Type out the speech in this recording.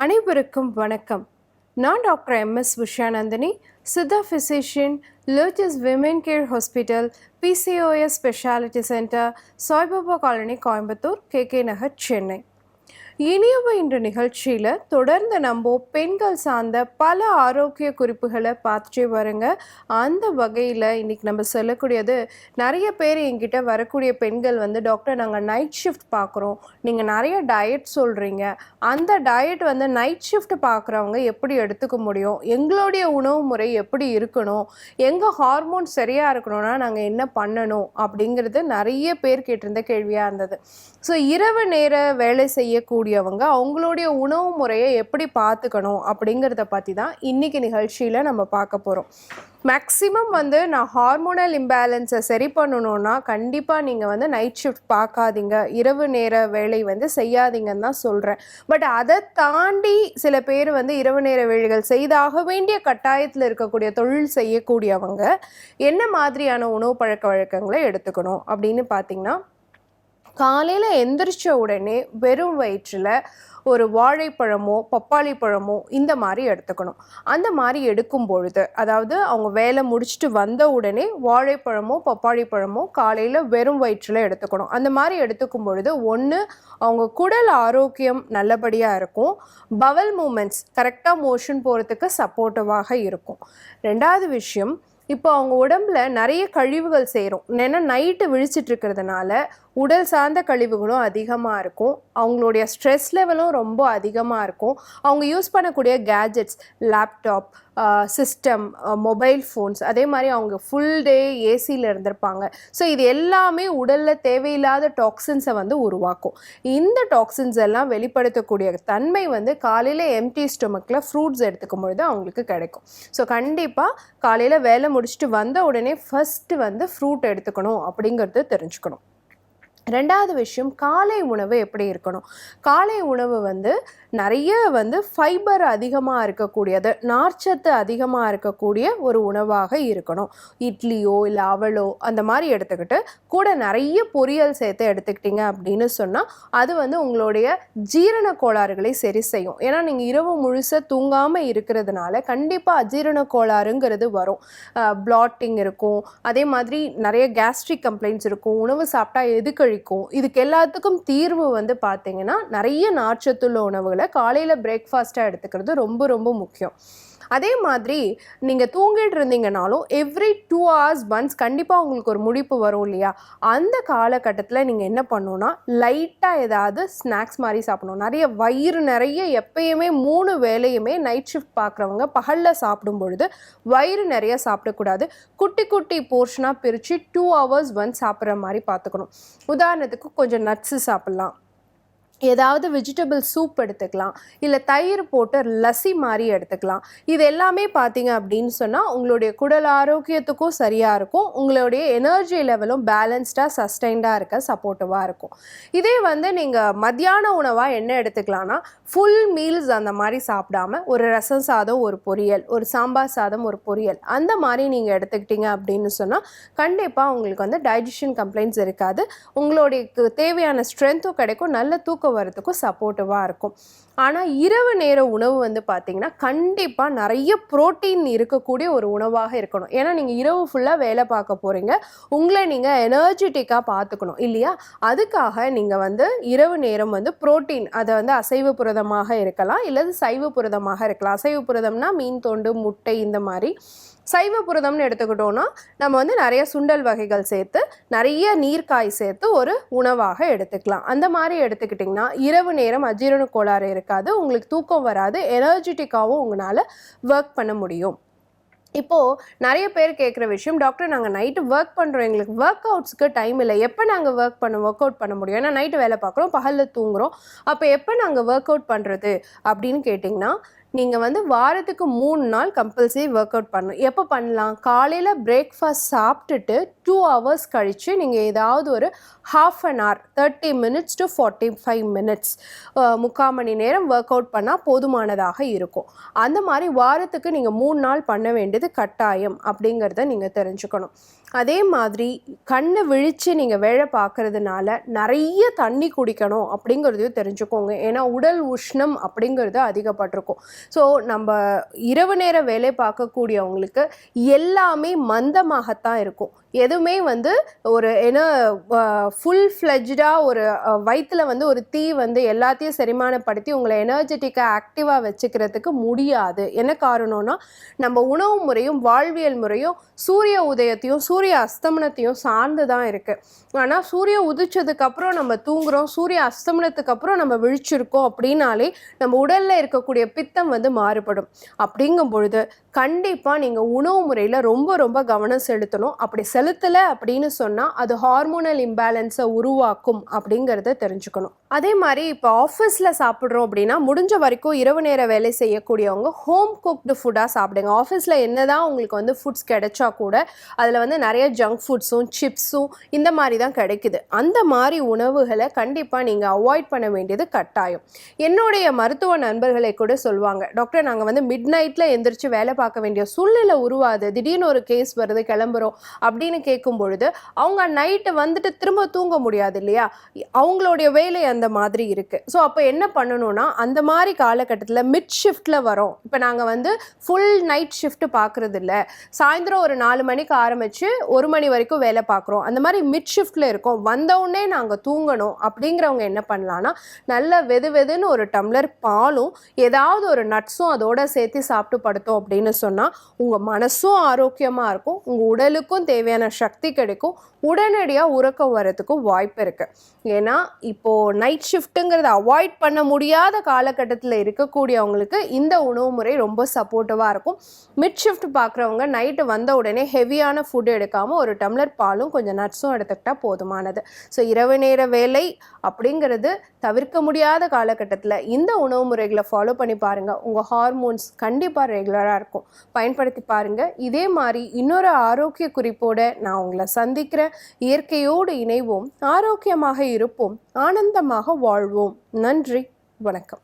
அனைவருக்கும் வணக்கம். நான் doctor MS Vishayanandhini, Siddha physician, lotus women care hospital, PCOS speciality centre, Saibaba colony, Coimbatore, KK Nagar, Chennai. இனியவ இன்று நிகழ்ச்சியில் தொடர்ந்து நம்ம பெண்கள் சார்ந்த பல ஆரோக்கிய குறிப்புகளை பார்த்துட்டே வருங்க. அந்த வகையில் இன்றைக்கி நம்ம சொல்லக்கூடியது, நிறைய பேர் என்கிட்ட வரக்கூடிய பெண்கள் வந்து, டாக்டர் நாங்கள் நைட் ஷிஃப்ட் பார்க்குறோம், நீங்கள் நிறைய டயட் சொல்கிறீங்க, அந்த டயட் வந்து நைட் ஷிஃப்ட் பார்க்குறவங்க எப்படி எடுத்துக்க முடியும், எங்களுடைய உணவு முறை எப்படி இருக்கணும், எங்கள் ஹார்மோன் சரியாக இருக்கணும்னா நாங்கள் என்ன பண்ணணும் அப்படிங்கிறது நிறைய பேர் கேட்டிருந்த கேள்வியாக இருந்தது. ஸோ இரவு நேர வேலை செய்யக்கூடியவங்க அவங்களுடைய உணவு முறையை எப்படி பார்த்துக்கணும் அப்படிங்கிறத பற்றி தான் இன்றைக்கி நிகழ்ச்சியில் நம்ம பார்க்க போகிறோம். மேக்ஸிமம் வந்து நான் ஹார்மோனல் இம்பேலன்ஸை சரி பண்ணணுன்னா கண்டிப்பாக நீங்கள் வந்து நைட் ஷிஃப்ட் பார்க்காதீங்க, இரவு நேர வேலை வந்து செய்யாதீங்கன்னு தான் சொல்கிறேன். பட் அதை தாண்டி சில பேர் வந்து இரவு நேர வேலைகள் செய்தாக வேண்டிய கட்டாயத்தில் இருக்கக்கூடிய தொழில் செய்யக்கூடியவங்க என்ன மாதிரியான உணவு பழக்க வழக்கங்களை எடுத்துக்கணும் அப்படின்னு பார்த்திங்கன்னா, காலையில் எந்திரிச்ச உடனே வெறும் வயிற்றில் ஒரு வாழைப்பழமோ பப்பாளி பழமோ இந்த மாதிரி எடுத்துக்கணும். அந்த மாதிரி எடுக்கும் பொழுது, அதாவது அவங்க வேலை முடிச்சுட்டு வந்த உடனே வாழைப்பழமோ பப்பாளி பழமோ காலையில் வெறும் வயிற்றில் எடுத்துக்கணும். அந்த மாதிரி எடுத்துக்கும் பொழுது ஒன்று, அவங்க குடல் ஆரோக்கியம் நல்லபடியாக இருக்கும், பவல் மூமெண்ட்ஸ் கரெக்டாக மோஷன் போகிறதுக்கு சப்போர்ட்டிவாக இருக்கும். ரெண்டாவது விஷயம், இப்போ அவங்க உடம்புல நிறைய கழிவுகள் சேரும். ஏன்னா நைட்டு விழிச்சிட்டு இருக்கிறதுனால உடல் சார்ந்த கழிவுகளும் அதிகமாக இருக்கும், அவங்களுடைய ஸ்ட்ரெஸ் லெவலும் ரொம்ப அதிகமாக இருக்கும். அவங்க யூஸ் பண்ணக்கூடிய gadgets, laptop, system, mobile phones, அதே மாதிரி அவங்க ஃபுல் டே ஏசியில் இருந்திருப்பாங்க. ஸோ இது எல்லாமே உடலில் தேவையில்லாத டாக்ஸின்ஸை வந்து உருவாக்கும். இந்த டாக்ஸின்ஸ் எல்லாம் வெளிப்படுத்தக்கூடிய தன்மை வந்து காலையில் எம்டி ஸ்டொமக்கில் ஃப்ரூட்ஸ் எடுத்துக்கும் பொழுது அவங்களுக்கு கிடைக்கும். ஸோ கண்டிப்பாக காலையில் வேலை முடிச்சுட்டு வந்த உடனே ஃபஸ்ட்டு வந்து ஃப்ரூட் எடுத்துக்கணும் அப்படிங்கிறது தெரிஞ்சுக்கணும். ரெண்டாவது விஷயம், காலை உணவு எப்படி இருக்கணும். காலை உணவு வந்து நிறைய வந்து ஃபைபர் அதிகமாக இருக்கக்கூடியது, நார்ச்சத்து அதிகமாக இருக்கக்கூடிய ஒரு உணவாக இருக்கணும். இட்லியோ இல்லை அவலோ அந்த மாதிரி எடுத்துக்கிட்டு கூட நிறைய பொரியல் சேர்த்து எடுத்துக்கிட்டிங்க அப்படின்னு சொன்னால் அது வந்து உங்களுடைய ஜீரண கோளாறுகளை சரி செய்யும். ஏன்னா நீங்கள் இரவு முழுச தூங்காமல் இருக்கிறதுனால கண்டிப்பாக அஜீரண கோளாறுங்கிறது வரும். பிளாட்டிங் இருக்கும், அதே மாதிரி நிறைய கேஸ்ட்ரிக் கம்ப்ளைண்ட்ஸ் இருக்கும், உணவு சாப்பிட்டா எதுக்கு இதுக்கு எல்லாத்துக்கும் தீர்வு வந்து பார்த்தீங்கன்னா நிறைய நார்ச்சத்துள்ள உணவுகளை காலையில் பிரேக்ஃபாஸ்ட்டாக எடுத்துக்கிறது ரொம்ப ரொம்ப முக்கியம். அதே மாதிரி நீங்கள் தூங்கிட்டு இருந்தீங்கனாலும் எவ்ரி 2 hours ஒன்ஸ் கண்டிப்பாக உங்களுக்கு ஒரு முழிப்பு வரும் இல்லையா, அந்த காலகட்டத்தில் நீங்கள் என்ன பண்ணணும்னா லைட்டாக ஏதாவது ஸ்நாக்ஸ் மாதிரி சாப்பிடணும். நிறைய வயிறு நிறைய எப்பயுமே 3 வேளையுமே நைட் ஷிஃப்ட் பார்க்குறவங்க பகலில் சாப்பிடும் பொழுது வயிறு நிறைய சாப்பிடக்கூடாது. குட்டி குட்டி போர்ஷனாக பிரித்து 2 hours ஒன்ஸ் சாப்பிட்ற மாதிரி பார்த்துக்கணும். உதாரணத்துக்கு கொஞ்சம் நட்ஸு சாப்பிட்லாம், ஏதாவது வெஜிடபிள் சூப் எடுத்துக்கலாம், இல்லை தயிர் போட்டு லஸ்ஸி மாதிரி எடுத்துக்கலாம். இது எல்லாமே பார்த்தீங்க அப்படின்னு சொன்னால் உங்களுடைய குடல் ஆரோக்கியத்துக்கும் சரியாக இருக்கும், உங்களுடைய எனர்ஜி லெவலும் பேலன்ஸ்டாக சஸ்டைன்டாக இருக்க சப்போர்ட்டிவாக இருக்கும். இதே வந்து நீங்கள் மத்தியான உணவாக என்ன எடுத்துக்கலாம்னா, ஃபுல் மீல்ஸ் அந்த மாதிரி சாப்பிடாமல் ஒரு ரசம் சாதம் ஒரு பொரியல், ஒரு சாம்பார் சாதம் ஒரு பொரியல், அந்த மாதிரி நீங்கள் எடுத்துக்கிட்டீங்க அப்படின்னு சொன்னால் கண்டிப்பாக உங்களுக்கு வந்து டைஜஷன் கம்ப்ளைண்ட்ஸ் இருக்காது, உங்களுடைய தேவையான ஸ்ட்ரென்த்தும் கிடைக்கும், நல்ல தூக்கம் வரதுக்கும் சப்போர்ட்டிவாக இருக்கும். ஆனால் இரவு நேர உணவு வந்து பார்த்தீங்கன்னா கண்டிப்பாக நிறைய புரோட்டீன் இருக்கக்கூடிய ஒரு உணவாக இருக்கணும். ஏன்னா நீங்கள் இரவு ஃபுல்லாக வேலை பார்க்க போகிறீங்க, உங்களை நீங்கள் எனர்ஜெட்டிக்காக பார்த்துக்கணும் இல்லையா. அதுக்காக நீங்கள் வந்து இரவு நேரம் வந்து புரோட்டீன், அதை வந்து அசைவ புரதமாக இருக்கலாம் இல்லது சைவ புரதமாக இருக்கலாம். அசைவ புரதம்னா மீன் தொண்டு, முட்டை, இந்த மாதிரி. சைவ புரதம்னு எடுத்துக்கிட்டோன்னா நம்ம வந்து நிறைய சுண்டல் வகைகள் சேர்த்து நிறைய நீர்க்காய் சேர்த்து ஒரு உணவாக எடுத்துக்கலாம். அந்த மாதிரி எடுத்துக்கிட்டிங்கன்னா இரவு நேரம் அஜீரண கோளாறு இருக்காது, உங்களுக்கு தூக்கம் வராது, எனர்ஜெட்டிக்காகவும் உங்களால் ஒர்க் பண்ண முடியும். இப்போது நிறைய பேர் கேட்குற விஷயம், டாக்டர் நாங்கள் நைட்டு ஒர்க் பண்ணுறோம், எங்களுக்கு ஒர்க் அவுட்ஸ்க்கு டைம் இல்லை, எப்போ நாங்கள் ஒர்க் அவுட் பண்ண முடியும், ஏன்னா நைட்டு வேலை பார்க்குறோம், பகலில் தூங்குகிறோம், அப்போ எப்போ நாங்கள் ஒர்க் அவுட் பண்ணுறது அப்படின்னு கேட்டிங்கன்னா, நீங்கள் வந்து வாரத்துக்கு 3 நாள் கம்பல்சரி ஒர்க் அவுட் பண்ணணும். எப்போ பண்ணலாம்? காலையில் பிரேக்ஃபாஸ்ட் சாப்பிட்டுட்டு 2 hours கழித்து நீங்கள் ஏதாவது ஒரு half an hour 30 minutes to 45 minutes 3/4 மணி நேரம் ஒர்க் அவுட் பண்ணால் போதுமானதாக இருக்கும். அந்த மாதிரி வாரத்துக்கு நீங்கள் 3 நாள் பண்ண வேண்டியது கட்டாயம் அப்படிங்கிறத நீங்கள் தெரிஞ்சுக்கணும். அதே மாதிரி கண்ணை விழித்து நீங்கள் வேலை பார்க்கறதுனால நிறைய தண்ணி குடிக்கணும் அப்படிங்கிறதையும் தெரிஞ்சுக்கோங்க. ஏன்னா உடல் உஷ்ணம் அப்படிங்கிறது அதிகப்பட்டிருக்கும். ஸோ நம்ம இரவு நேர வேலை பார்க்கக்கூடியவங்களுக்கு எல்லாமே மந்தமாகத்தான் இருக்கும். எதுவுமே ஒரு ஏன்னா ஃபுல் ஃப்ளெஜ்டாக ஒரு வயிற்றில் ஒரு தீ எல்லாத்தையும் செரிமானப்படுத்தி உங்களை எனர்ஜெட்டிக்காக ஆக்டிவாக வச்சுக்கிறதுக்கு முடியாது. என்ன காரணம்னா நம்ம உணவு முறையும் வாழ்வியல் முறையும் சூரிய உதயத்தையும் சூரிய அஸ்தமனத்தையும் சார்ந்து தான் இருக்குது. ஆனால் சூரிய உதிச்சதுக்கப்புறம் நம்ம தூங்குகிறோம், சூரிய அஸ்தமனத்துக்கு அப்புறம் நம்ம விழிச்சிருக்கோம் அப்படின்னாலே நம்ம உடலில் இருக்கக்கூடிய பித்தம் மாறுபடும். அப்படிங்கும் பொழுது கண்டிப்பாக நீங்கள் உணவு முறையில் ரொம்ப ரொம்ப கவனம் செலுத்தணும். அப்படி செலுத்தலை அப்படின்னு சொன்னால் அது ஹார்மோனல் இம்பேலன்ஸை உருவாக்கும் அப்படிங்கிறத தெரிஞ்சுக்கணும். அதே மாதிரி இப்போ ஆஃபீஸில் சாப்பிட்றோம் அப்படின்னா முடிஞ்ச வரைக்கும் இரவு நேர வேலை செய்யக்கூடியவங்க ஹோம் குக்டு ஃபுட்டாக சாப்பிடுங்க. ஆஃபீஸில் என்ன தான் உங்களுக்கு ஃபுட்ஸ் கிடைச்சா கூட அதில் நிறைய ஜங்க் ஃபுட்ஸும் சிப்ஸும் இந்த மாதிரி தான் கிடைக்குது. அந்த மாதிரி உணவுகளை கண்டிப்பாக நீங்கள் அவாய்ட் பண்ண வேண்டியது கட்டாயம். என்னுடைய மருத்துவ நண்பர்களை கூட சொல்லுவாங்க, டாக்டர் நாங்கள் மிட் நைட்டில் எந்திரிச்சு வேலை பார்க்க வேண்டிய சூழ்நிலை உருவாது, திடீர்னு ஒரு கேஸ் வருது கிளம்புறோம் அப்படின்னு கேட்கும் பொழுது அவங்க நைட்டு திரும்ப தூங்க முடியாது இல்லையா, அவங்களுடைய வேலை அந்த மாதிரி இருக்குது. ஸோ அப்போ என்ன பண்ணணும்னா அந்த மாதிரி காலகட்டத்தில் மிட் ஷிஃப்டில் வரோம். இப்போ நாங்கள் ஃபுல் நைட் ஷிஃப்ட் பார்க்குறது இல்லை, சாயந்தரம் ஒரு 4 மணிக்கு ஆரம்பித்து 1 மணி வரைக்கும் வேலை பார்க்குறோம், அந்த மாதிரி மிட் ஷிஃப்டில் இருக்கோம், வந்தவுடனே நாங்கள் தூங்கணும் அப்படிங்கிறவங்க என்ன பண்ணலான்னா நல்ல வெதுன்னு ஒரு டம்ளர் பாலும் ஏதாவது ஒரு நட்ஸும் அதோட சேர்த்து சாப்பிட்டு படுத்தோம் அப்படின்னு சொன்னால் உங்கள் மனசும் ஆரோக்கியமாக இருக்கும், உங்கள் உடலுக்கும் தேவையான சக்தி கிடைக்கும், உடனடியாக உறக்கம் வரதுக்கும் வாய்ப்பு இருக்குது. ஏன்னா இப்போது நைட் ஷிஃப்ட்டுங்கிறத அவாய்ட் பண்ண முடியாத காலகட்டத்தில் இருக்கக்கூடியவங்களுக்கு இந்த உணவு முறை ரொம்ப சப்போர்ட்டிவாக இருக்கும். மிட் ஷிஃப்ட் பார்க்குறவங்க நைட்டு வந்த உடனே ஹெவியான ஃபுட் எடுக்காமல் ஒரு டம்ளர் பாலும் கொஞ்சம் நட்ஸும் எடுத்துக்கிட்டால் போதுமானது. ஸோ இரவு நேர வேலை அப்படிங்கிறது தவிர்க்க முடியாத காலகட்டத்தில் இந்த உணவு முறைகளை ஃபாலோ பண்ணி பாருங்கள். உங்கள் ஹார்மோன்ஸ் கண்டிப்பாக ரெகுலராக இருக்கும், பயன்படுத்தி பாருங்கள். இதே மாதிரி இன்னொரு ஆரோக்கிய குறிப்போடு நான் உங்களை சந்திக்கிறேன். இயற்கையோடு இணைவோம், ஆரோக்கியமாக இருப்போம், ஆனந்தமாக வாழ்வோம். நன்றி, வணக்கம்.